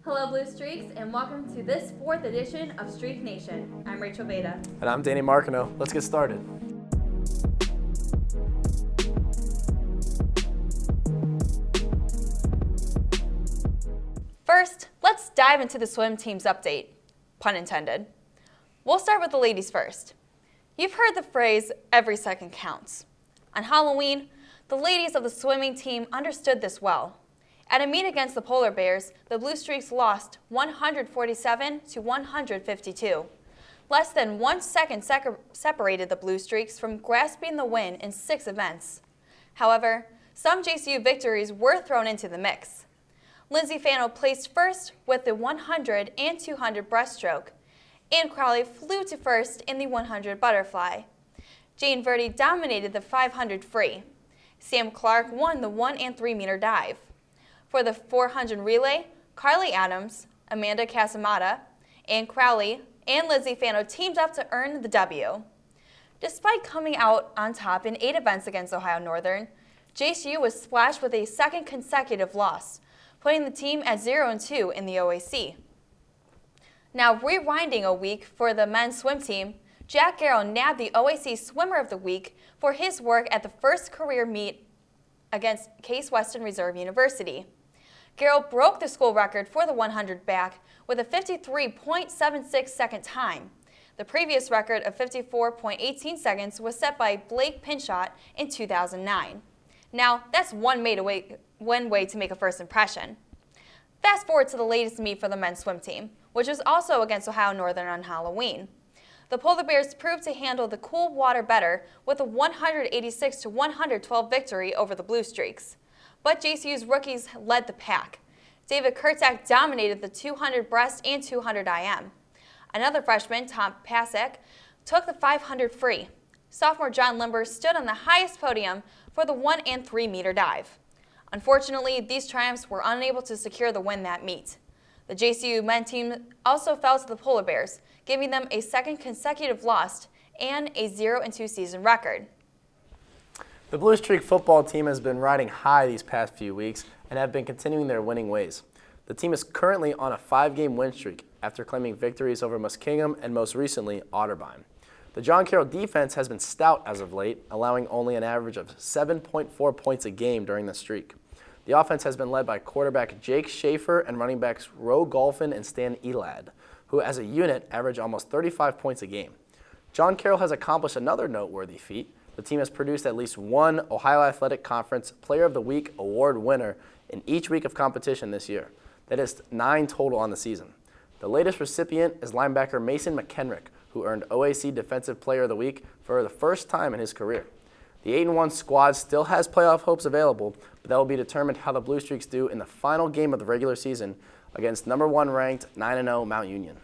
Hello Blue Streaks, and welcome to this 4th edition of Streaknation. I'm Rachel Vadaj. And I'm Danny Markino. Let's get started. First, let's dive into the swim team's update. Pun intended. We'll start with the ladies first. You've heard the phrase, every second counts. On Halloween, the ladies of the swimming team understood this well. At a meet against the Polar Bears, the Blue Streaks lost 147 to 152. Less than 1 second separated the Blue Streaks from grasping the win in 6 events. However, some JCU victories were thrown into the mix. Lindsay Fano placed first with the 100 and 200 breaststroke, and Crowley flew to first in the 100 butterfly. Jane Verdi dominated the 500 free. Sam Clark won the 1 and 3 meter dive. For the 400 relay, Carly Adams, Amanda Casamata, and Crowley and Lindsay Fano teamed up to earn the W. Despite coming out on top in 8 events against Ohio Northern, JCU was splashed with a second consecutive loss, putting the team at 0-2 in the OAC. Now rewinding a week for the men's swim team, Jack Carroll nabbed the OAC Swimmer of the Week for his work at the first career meet against Case Western Reserve University. Carroll broke the school record for the 100 back with a 53.76 second time. The previous record of 54.18 seconds was set by Blake Pinchot in 2009. Now, that's one way to make a first impression. Fast forward to the latest meet for the men's swim team, which was also against Ohio Northern on Halloween. The Polar Bears proved to handle the cool water better with a 186 to 112 victory over the Blue Streaks. But JCU's rookies led the pack. David Kurtak dominated the 200 breast and 200 IM. Another freshman, Tom Pasek, took the 500 free. Sophomore John Limber stood on the highest podium for the 1 and 3 meter dive. Unfortunately, these triumphs were unable to secure the win that meet. The JCU men team also fell to the Polar Bears, giving them a second consecutive loss and a 0-2 season record. The Blue Streak football team has been riding high these past few weeks and have been continuing their winning ways. The team is currently on a 5-game win streak after claiming victories over Muskingum and most recently Otterbein. The John Carroll defense has been stout as of late, allowing only an average of 7.4 points a game during the streak. The offense has been led by quarterback Jake Schaefer and running backs Roe Golphin and Stan Elad, who as a unit average almost 35 points a game. John Carroll has accomplished another noteworthy feat. The team has produced at least one Ohio Athletic Conference Player of the Week award winner in each week of competition this year. That is 9 total on the season. The latest recipient is linebacker Mason McKenrick, who earned OAC Defensive Player of the Week for the first time in his career. The 8-1 squad still has playoff hopes available, but that will be determined how the Blue Streaks do in the final game of the regular season against number 1 ranked 9-0 Mount Union.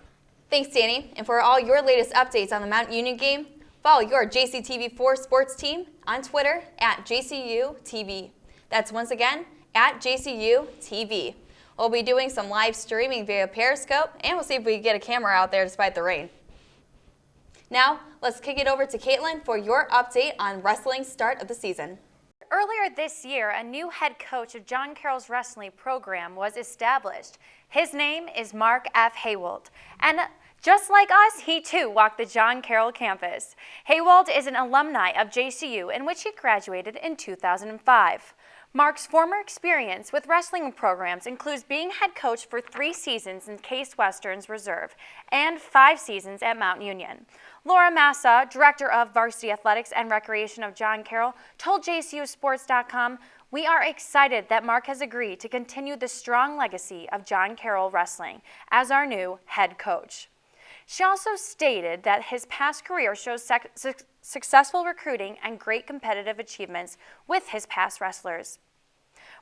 Thanks, Danny. And for all your latest updates on the Mount Union game, follow your JCTV4 sports team on Twitter at JCUTV. That's once again at JCUTV. We'll be doing some live streaming via Periscope, and we'll see if we can get a camera out there despite the rain. Now, let's kick it over to Caitlin for your update on wrestling's start of the season. Earlier this year, a new head coach of John Carroll's wrestling program was established. His name is Mark F. Haywold, and just like us, he too walked the John Carroll campus. Haywold is an alumni of JCU, in which he graduated in 2005. Mark's former experience with wrestling programs includes being head coach for 3 seasons in Case Western's Reserve and 5 seasons at Mount Union. Laura Massa, director of Varsity Athletics and Recreation of John Carroll, told JCUsports.com, "We are excited that Mark has agreed to continue the strong legacy of John Carroll wrestling as our new head coach." She also stated that his past career shows successful recruiting and great competitive achievements with his past wrestlers.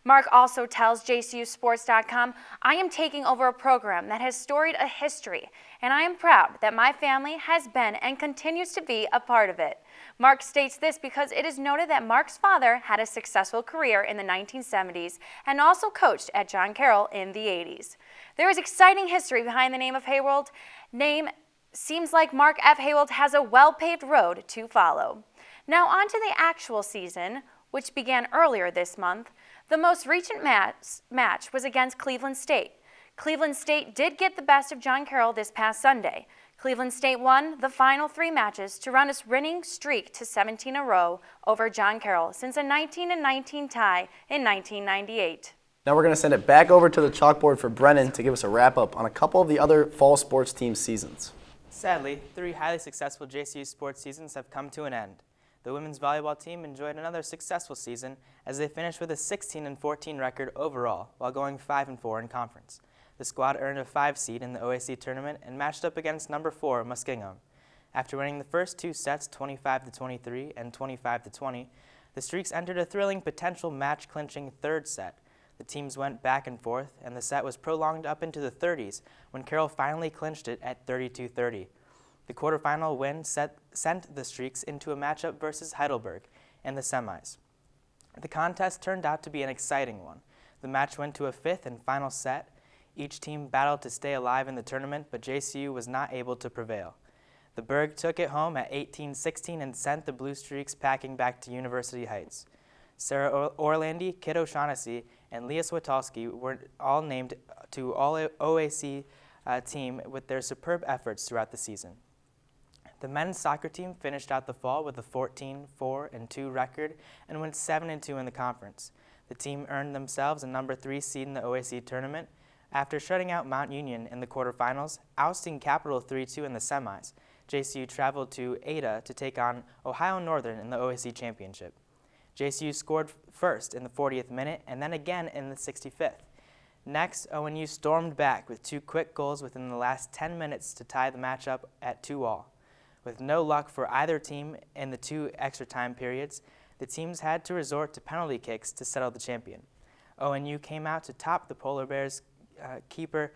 Mark also tells JCUsports.com, "I am taking over a program that has storied a history, and I am proud that my family has been and continues to be a part of it." Mark states this because it is noted that Mark's father had a successful career in the 1970s and also coached at John Carroll in the 80s. There is exciting history behind the name of Haywold. Name seems like Mark F. Haywold has a well-paved road to follow. Now on to the actual season, which began earlier this month. The most recent match was against Cleveland State. Cleveland State did get the best of John Carroll this past Sunday. Cleveland State won the final 3 matches to run its winning streak to 17 in a row over John Carroll since a 19-19 tie in 1998. Now we're going to send it back over to the chalkboard for Brenan to give us a wrap-up on a couple of the other fall sports team seasons. Sadly, 3 highly successful JCU sports seasons have come to an end. The women's volleyball team enjoyed another successful season as they finished with a 16-14 record overall while going 5-4 in conference. The squad earned a 5 seed in the OAC tournament and matched up against number 4 Muskingum. After winning the first 2 sets 25-23 and 25-20, the Streaks entered a thrilling potential match-clinching 3rd set. The teams went back and forth, and the set was prolonged up into the 30s when Carroll finally clinched it at 32-30. The quarterfinal win sent the Streaks into a matchup versus Heidelberg in the semis. The contest turned out to be an exciting one. The match went to a 5th and final set. Each team battled to stay alive in the tournament, but JCU was not able to prevail. The Berg took it home at 18-16 and sent the Blue Streaks packing back to University Heights. Sarah Orlandi, Kit O'Shaughnessy, and Leah Switalski were all named to All-OAC team with their superb efforts throughout the season. The men's soccer team finished out the fall with a 14-4-2 record and went 7-2 in the conference. The team earned themselves a number 3 seed in the OAC tournament after shutting out Mount Union in the quarterfinals, ousting Capital 3-2 in the semis. JCU traveled to Ada to take on Ohio Northern in the OAC championship. JCU scored first in the 40th minute and then again in the 65th. Next, ONU stormed back with 2 quick goals within the last 10 minutes to tie the matchup at 2-2. With no luck for either team in the 2 extra time periods, the teams had to resort to penalty kicks to settle the champion. ONU came out to top the Polar Bears keeper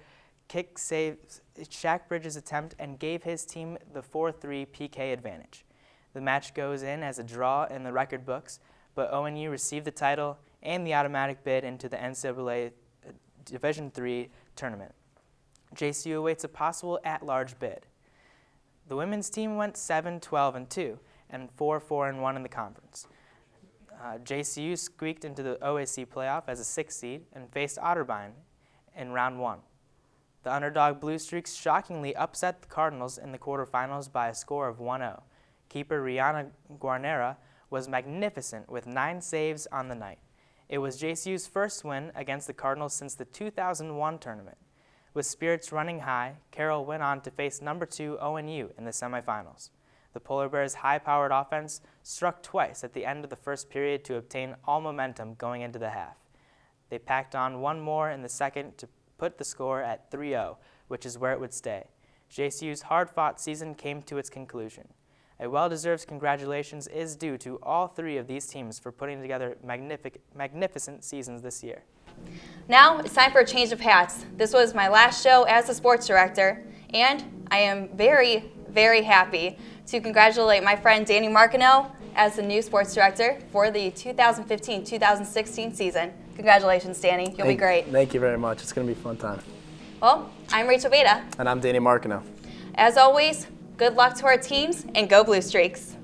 kick saved Shaq Bridges' attempt and gave his team the 4-3 PK advantage. The match goes in as a draw in the record books, but ONU received the title and the automatic bid into the NCAA Division III tournament. JCU awaits a possible at-large bid. The women's team went 7-12-2 and 4-4-1 in the conference. JCU squeaked into the OAC playoff as a 6th seed and faced Otterbein in round 1. The underdog Blue Streaks shockingly upset the Cardinals in the quarterfinals by a score of 1-0. Keeper Rihanna Guarnera was magnificent with 9 saves on the night. It was JCU's first win against the Cardinals since the 2001 tournament. With spirits running high, Carroll went on to face number 2 ONU in the semifinals. The Polar Bears' high-powered offense struck twice at the end of the first period to obtain all momentum going into the half. They packed on 1 more in the second to put the score at 3-0, which is where it would stay. JCU's hard-fought season came to its conclusion. A well-deserved congratulations is due to all 3 of these teams for putting together magnificent seasons this year. Now it's time for a change of hats. This was my last show as the sports director, and I am very, very happy to congratulate my friend Danny Markino as the new sports director for the 2015-2016 season. Congratulations, Danny. You'll be great. Thank you very much. It's going to be a fun time. Well, I'm Rachel Vadaj. And I'm Danny Markino. As always, good luck to our teams, and go Blue Streaks.